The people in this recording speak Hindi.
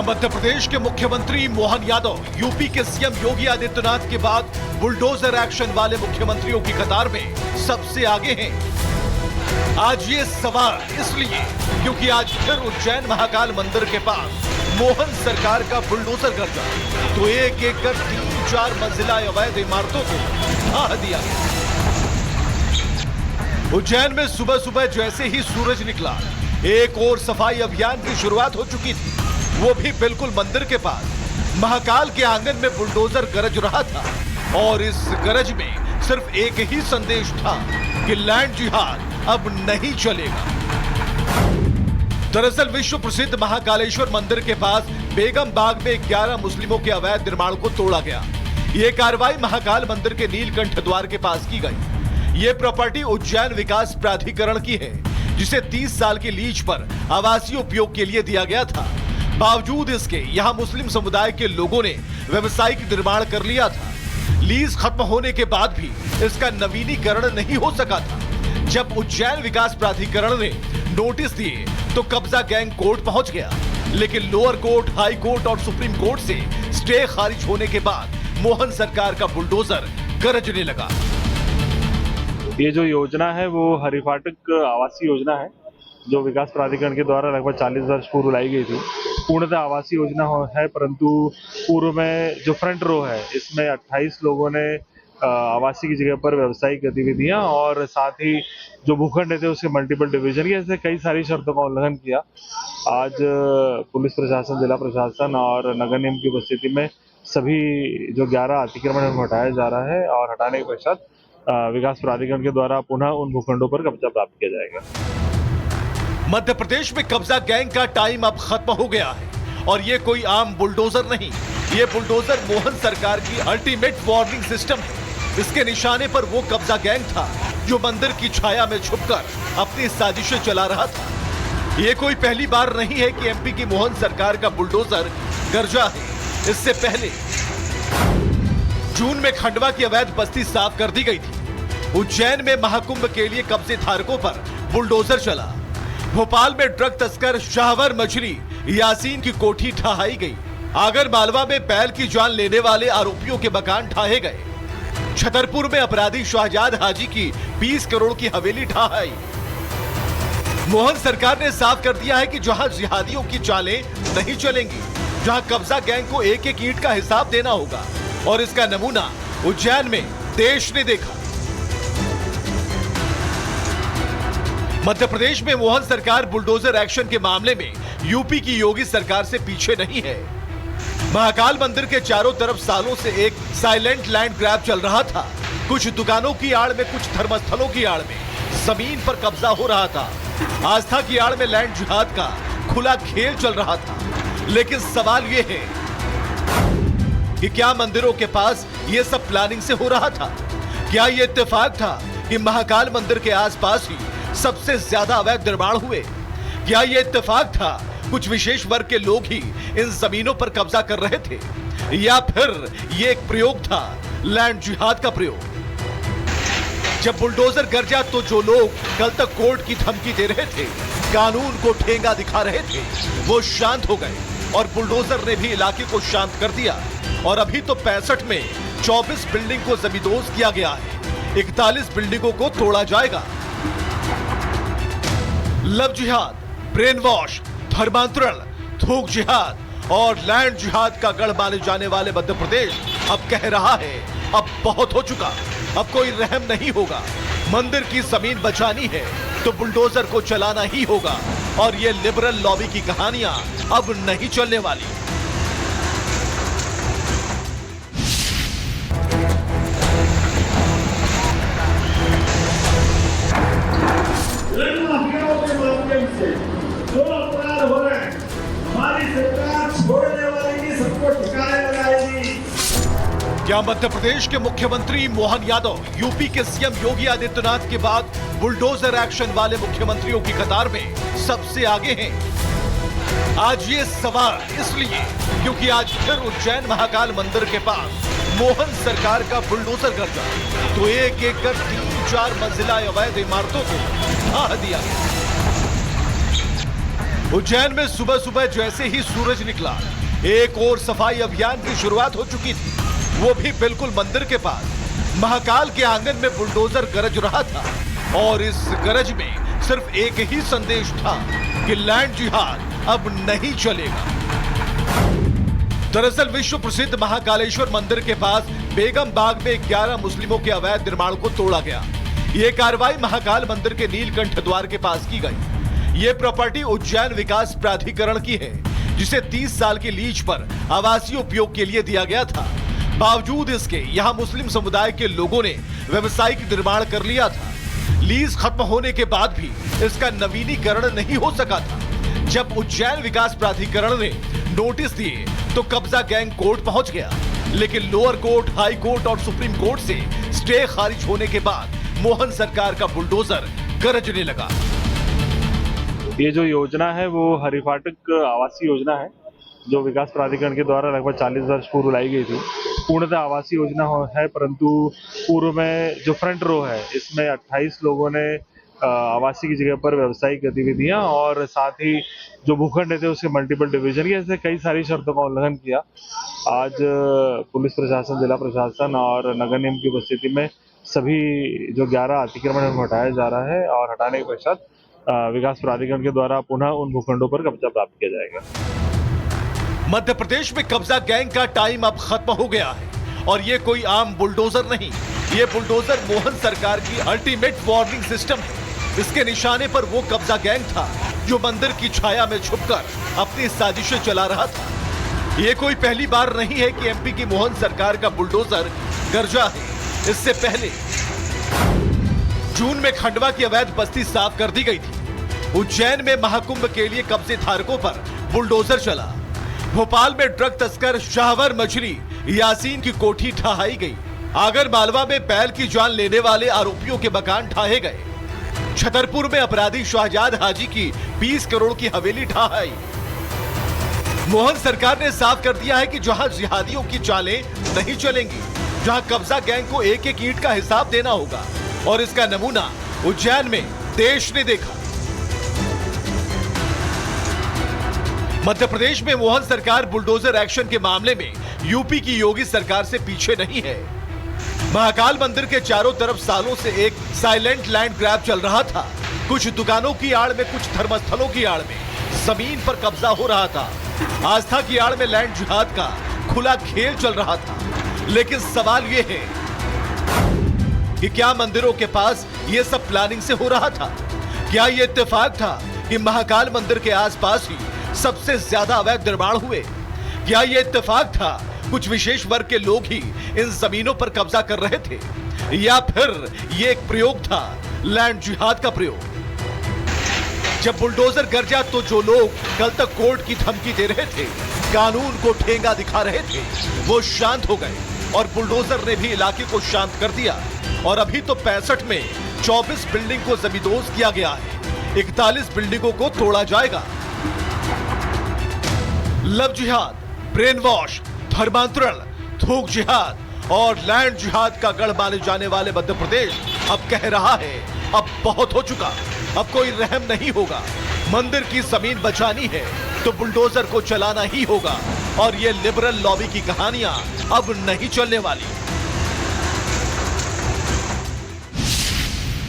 क्या मध्य प्रदेश के मुख्यमंत्री मोहन यादव यूपी के सीएम योगी आदित्यनाथ के बाद बुलडोजर एक्शन वाले मुख्यमंत्रियों की कतार में सबसे आगे हैं? आज ये सवाल इसलिए क्योंकि आज फिर उज्जैन महाकाल मंदिर के पास मोहन सरकार का बुलडोजर गर्जा तो एक एक कर 3-4 मंजिला अवैध इमारतों को ढा दिया गया। उज्जैन में सुबह सुबह जैसे ही सूरज निकला, एक और सफाई अभियान की शुरुआत हो चुकी थी, वो भी बिल्कुल मंदिर के पास। महाकाल के आंगन में बुलडोजर गरज रहा था और इस गरज में सिर्फ एक ही संदेश था कि लैंड जिहाद अब नहीं चलेगा। दरअसल विश्व प्रसिद्ध महाकालेश्वर मंदिर के पास बेगम बाग में 11 मुस्लिमों के अवैध निर्माण को तोड़ा गया। ये कार्रवाई महाकाल मंदिर के नीलकंठ द्वार के पास की गई। ये प्रॉपर्टी उज्जैन विकास प्राधिकरण की है, जिसे 30 साल की लीज पर आवासीय उपयोग के लिए दिया गया था। बावजूद इसके यहाँ मुस्लिम समुदाय के लोगों ने व्यवसायिक निर्माण कर लिया था। लीज खत्म होने के बाद भी इसका नवीनीकरण नहीं हो सका था। जब उज्जैन विकास प्राधिकरण ने नोटिस दिए तो कब्जा गैंग कोर्ट पहुंच गया, लेकिन लोअर कोर्ट, हाई कोर्ट और सुप्रीम कोर्ट से स्टे खारिज होने के बाद मोहन सरकार का बुलडोजर गरजने लगा। ये जो योजना है वो हरिफाटक आवासीय योजना है, जो विकास प्राधिकरण के द्वारा लगभग 40 वर्ष पूर्व लाई गई थी। पूर्णतः आवासीय योजना है, परंतु पूर्व में जो फ्रंट रो है इसमें 28 लोगों ने आवासीय की जगह पर व्यावसायिक गतिविधियां और साथ ही जो भूखंड थे उसके मल्टीपल डिवीजन की, ऐसे कई सारी शर्तों का उल्लंघन किया। आज पुलिस प्रशासन, जिला प्रशासन और नगर निगम की उपस्थिति में सभी जो 11 अतिक्रमण को हटाया जा रहा है और हटाने के पश्चात विकास प्राधिकरण के द्वारा पुनः उन भूखंडों पर कब्जा प्राप्त किया जाएगा। मध्य प्रदेश में कब्जा गैंग का टाइम अब खत्म हो गया है और ये कोई आम बुलडोजर नहीं, ये बुलडोजर मोहन सरकार की अल्टीमेट वार्निंग सिस्टम है। इसके निशाने पर वो कब्जा गैंग था जो मंदिर की छाया में छुपकर अपनी साजिशें चला रहा था। ये कोई पहली बार नहीं है कि एमपी की मोहन सरकार का बुलडोजर गरजा है। इससे पहले जून में खंडवा की अवैध बस्ती साफ कर दी गई थी। उज्जैन में महाकुंभ के लिए कब्जे धारकों पर बुलडोजर चला। भोपाल में ड्रग तस्कर शाहवर मछली यासीन की कोठी ढहाई गई। आगर मालवा में बैल की जान लेने वाले आरोपियों के मकान ढाए गए। छतरपुर में अपराधी शाहजाद हाजी की 20 करोड़ की हवेली ढहाई। मोहन सरकार ने साफ कर दिया है कि जहां जिहादियों की चालें नहीं चलेंगी, जहां कब्जा गैंग को एक एक ईंट का हिसाब देना होगा, और इसका नमूना उज्जैन में देश ने देखा। मध्य प्रदेश में मोहन सरकार बुलडोजर एक्शन के मामले में यूपी की योगी सरकार से पीछे नहीं है। महाकाल मंदिर के चारों तरफ सालों से एक साइलेंट लैंड ग्रैब चल रहा था। कुछ दुकानों की आड़ में, कुछ धर्मस्थलों की आड़ में जमीन पर कब्जा हो रहा था। आस्था की आड़ में लैंड जिहाद का खुला खेल चल रहा था। लेकिन सवाल यह है कि क्या मंदिरों के पास यह सब प्लानिंग से हो रहा था? क्या यह इत्तेफाक था कि महाकाल मंदिर के आसपास ही सबसे ज्यादा अवैध निर्माण हुए? क्या यह इत्तेफाक था कुछ विशेष वर्ग के लोग ही इन जमीनों पर कब्जा कर रहे थे, या फिर यह एक प्रयोग था, लैंड जिहाद का प्रयोग? जब बुलडोजर गरजा तो जो लोग कल तक कोर्ट की धमकी दे रहे थे, कानून को ठेंगा दिखा रहे थे, वो शांत हो गए और बुलडोजर ने भी इलाके को शांत कर दिया। और अभी तो 65 में 24 बिल्डिंग को जमींदोज किया गया है, 41 बिल्डिंगों को तोड़ा जाएगा। लव जिहाद, ब्रेन वॉश, धर्मांतरण, थूक जिहाद और लैंड जिहाद का गढ़ माने जाने वाले मध्य प्रदेश अब कह रहा है अब बहुत हो चुका, अब कोई रहम नहीं होगा। मंदिर की जमीन बचानी है तो बुलडोजर को चलाना ही होगा, और ये लिबरल लॉबी की कहानियां अब नहीं चलने वाली। जो अपराध हो रहे हैं, हमारी सरकार छोड़ने वाली नहीं, सबको ठिकाने लगाएगी। क्या मध्य प्रदेश के मुख्यमंत्री मोहन यादव यूपी के सीएम योगी आदित्यनाथ के बाद बुलडोजर एक्शन वाले मुख्यमंत्रियों की कतार में सबसे आगे हैं? आज ये सवाल इसलिए क्योंकि आज फिर उज्जैन महाकाल मंदिर के पास मोहन सरकार का बुलडोजर गरजा तो एक एक कर 3-4 मंजिला अवैध इमारतों को ढा दिया गया। उज्जैन में सुबह सुबह जैसे ही सूरज निकला, एक और सफाई अभियान की शुरुआत हो चुकी थी, वो भी बिल्कुल मंदिर के पास। महाकाल के आंगन में बुलडोजर गरज रहा था और इस गरज में सिर्फ एक ही संदेश था कि लैंड जिहाद अब नहीं चलेगा। दरअसल विश्व प्रसिद्ध महाकालेश्वर मंदिर के पास बेगम बाग में 11 मुस्लिमों के अवैध निर्माण को तोड़ा गया। ये कार्रवाई महाकाल मंदिर के नीलकंठ द्वार के पास की गई। ये प्रॉपर्टी उज्जैन विकास प्राधिकरण की है, जिसे 30 साल की लीज पर आवासीय उपयोग के लिए दिया गया था। बावजूद इसके यहाँ मुस्लिम समुदाय के लोगों ने व्यवसायिक निर्माण कर लिया था। लीज खत्म होने के बाद भी इसका नवीनीकरण नहीं हो सका था। जब उज्जैन विकास प्राधिकरण ने नोटिस दिए तो कब्जा गैंग कोर्ट पहुंच गया, लेकिन लोअर कोर्ट, हाई कोर्ट और सुप्रीम कोर्ट से स्टे खारिज होने के बाद मोहन सरकार का बुलडोजर गरजने लगा। ये जो योजना है वो हरिफाटक आवासीय योजना है, जो विकास प्राधिकरण के द्वारा लगभग 40 वर्ष पूर्व लाई गई थी। पूर्णतः आवासीय योजना है, परंतु पूर्व में जो फ्रंट रो है इसमें 28 लोगों ने आवासीय की जगह पर व्यावसायिक गतिविधियां और साथ ही जो भूखंड थे उसके मल्टीपल डिवीजन की, ऐसे कई सारी शर्तों का उल्लंघन किया। आज पुलिस प्रशासन, जिला प्रशासन और नगर निगम की उपस्थिति में सभी जो 11 अतिक्रमण को हटाया जा रहा है और हटाने के पश्चात विकास प्राधिकरण के द्वारा पुनः उन भूखंडों पर कब्जा प्राप्त किया जाएगा। मध्य प्रदेश में कब्जा गैंग का टाइम अब खत्म हो गया है और ये कोई आम बुलडोजर नहीं, ये बुलडोजर मोहन सरकार की अल्टीमेट वार्निंग सिस्टम है। इसके निशाने पर वो कब्जा गैंग था जो मंदिर की छाया में छुपकर अपनी साजिशें चला रहा था। ये कोई पहली बार नहीं है कि एमपी की मोहन सरकार का बुलडोजर गरजा है। इससे पहले जून में खंडवा की अवैध बस्ती साफ कर दी गई थी। उज्जैन में महाकुंभ के लिए कब्जे धारकों पर बुलडोजर चला। भोपाल में ड्रग तस्कर शाहवर मछली यासीन की कोठी ढहाई गई। आगर मालवा में बैल की जान लेने वाले आरोपियों के मकान ढाए गए। छतरपुर में अपराधी शाहजाद हाजी की 20 करोड़ की हवेली ढहाई। मोहन सरकार ने साफ कर दिया है कि जहां जिहादियों की चालें नहीं चलेंगी, जहां कब्जा गैंग को एक एक ईंट का हिसाब देना होगा, और इसका नमूना उज्जैन में देश ने देखा। मध्य प्रदेश में मोहन सरकार बुलडोजर एक्शन के मामले में यूपी की योगी सरकार से पीछे नहीं है। महाकाल मंदिर के चारों तरफ सालों से एक साइलेंट लैंड ग्रैब चल रहा था। कुछ दुकानों की आड़ में, कुछ धर्मस्थलों की आड़ में जमीन पर कब्जा हो रहा था। आस्था की आड़ में लैंड जिहाद का खुला खेल चल रहा था। लेकिन सवाल यह है कि क्या मंदिरों के पास यह सब प्लानिंग से हो रहा था? क्या यह इत्तेफाक था कि महाकाल मंदिर के आसपास ही सबसे ज्यादा अवैध निर्माण हुए? क्या यह इत्तेफाक था कुछ विशेष वर्ग के लोग ही इन जमीनों पर कब्जा कर रहे थे, या फिर यह एक प्रयोग था, लैंड जिहाद का प्रयोग? जब बुलडोजर गरजा तो जो लोग कल तक कोर्ट की धमकी दे रहे थे, कानून को ठेंगा दिखा रहे थे, वो शांत हो गए और बुलडोजर ने भी इलाके को शांत कर दिया। और अभी तो 65 में 24 बिल्डिंग को जमींदोज किया गया है, 41 बिल्डिंगों को तोड़ा जाएगा। लव जिहाद, ब्रेन वॉश, धर्मांतरण, थूक जिहाद और लैंड जिहाद का गढ़ माने जाने वाले मध्य प्रदेश अब कह रहा है अब बहुत हो चुका, अब कोई रहम नहीं होगा। मंदिर की जमीन बचानी है तो बुलडोजर को चलाना ही होगा और ये लिबरल लॉबी की कहानियां अब नहीं चलने वाली।